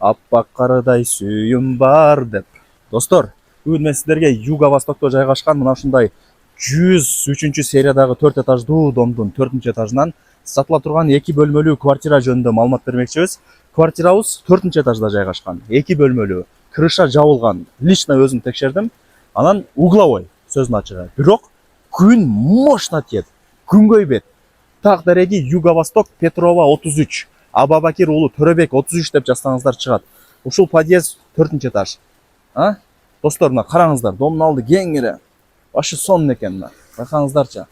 аппақ қарыдай сүйім бар деп. Достор, бүгін мен сіздерге Юго-Востокта жайғашқан мына ушундай 103 сериядағы 4 этаждуу домдун 4 этажынан сатыла турган 2 бөлмөлүү квартира жөнүндө маалымат бермекчибиз. Квартирабыз 4 этажда жайгашкан. 2 бөлмөлүү, крыша жабылган. Лично өзүм текшердим. Анан угловой сөзүнүн ачыгы. Бирок күн мощно тиет. Күн көйбөт. Так дареги Юго-Восток, Петрова 33. Абабакир уулу Төрөбек 33 деп жазсаңыздар чыгат. Ушул подъезд 4 этаж. Достор, мына караңыздар, домдун алды кең эле. Башы сонун экен мына. Байкаңыздарчы.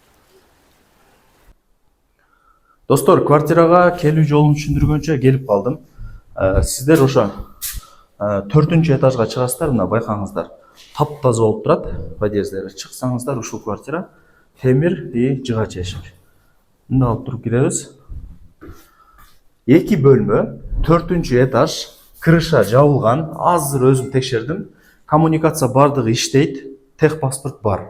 Достор, квартирага келүү жолун түшүндүргөнчө келип калдым. Сиздер ошо 4 этажга чыгасыздар, мына байкаңыздар. Таптаза болуп турат подъездери. Чыксаңыздар ушул квартира темир и жыгач эшик. Мында алып туруп киребиз. 2 бөлмө, 4 этаж, крыша жабылган. Азыр өзүм текшердим. Коммуникация бардыгы иштейт, техпаспорт бар.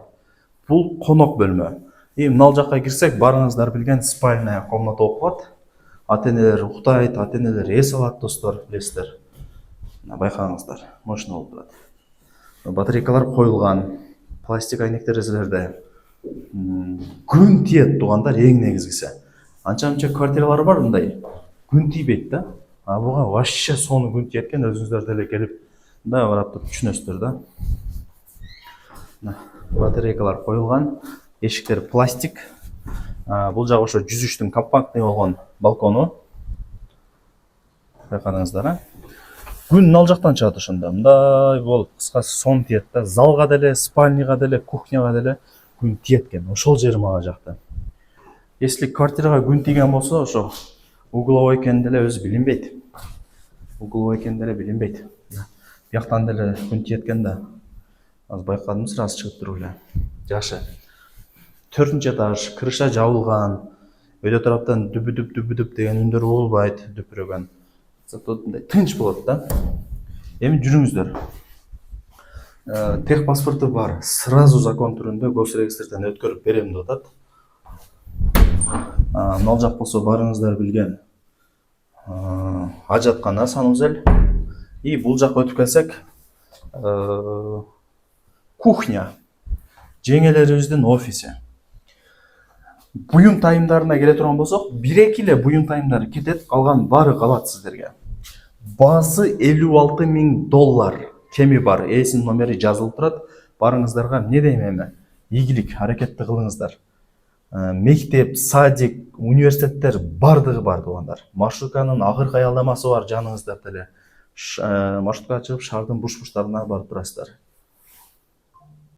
Бул конок бөлмө. Мына жакка кирсек, барыңыздар билген спальная комната болуп калат. Ата-энелер уктайт, ата-энелер эс алат, достор, билесиздер. Байкаңыздар, мощно болуп турат. Батарейкалар коюлган, пластик айнек терезелерде. Күн тиет тугандар, эң негизгиси. Анча-мынча квартиралар бар мындай. Күн тийбейт да. Буга вообще сону күн тиет экен, өзүңүздөр деле келип мындай карап туруп түшүнөсүздөр да. Батарейкалар коюлган, эшиктер пластик. Бул жагы ошо 103-түн компактный болгон балкону. Байкадыңыздар, Күн ал жактан чыгат ошондо. Мындай болуп, кыскасы сон тиет да. Залга деле, спальняга деле, кухняга деле күн тиет экен. Ошол жери мага жакты. Если квартирага күн тийген болсо, ошо угловой экен деле өзү билинбейт. Угловой экен деле билинбейт. Бияктан деле күн тиет экен да. Аз байкадымсыздар, аз чыгып туруп эле. Жакшы. 4 этаж, крыша жабылган. Өйдө тараптан дүбүдүп деген үндөр болбойт, дүпүрөгөн. Зато тынч болот да. Эми жүрүңүздөр. Техпаспорту бар. Сразу закон түрүндө госрегистрден өткөрүп берем деп атат. Мал жак болсо барыңыздар билген. Ажаткана санузел. И бул жакка өтүп келсек, кухня. Жеңелерибиздин офиси. Буюм тайымдарына келе турган болсок, 1-2 эле буюм тайымдары кетет, калган баары калат сиздерге. Баасы $56,000 кеми бар, эсин номери жазылып турат. Барыңыздарга эмне дейм эми? Ийгилик, аракетти кылыңыздар. Мектеп, садик, университеттер бардыгы бар тугандар. Маршрутканын акыркы аялдамасы бар жаныңызда деле. Маршрутка чыгып шаардын буш-буштарына барып турасыздар.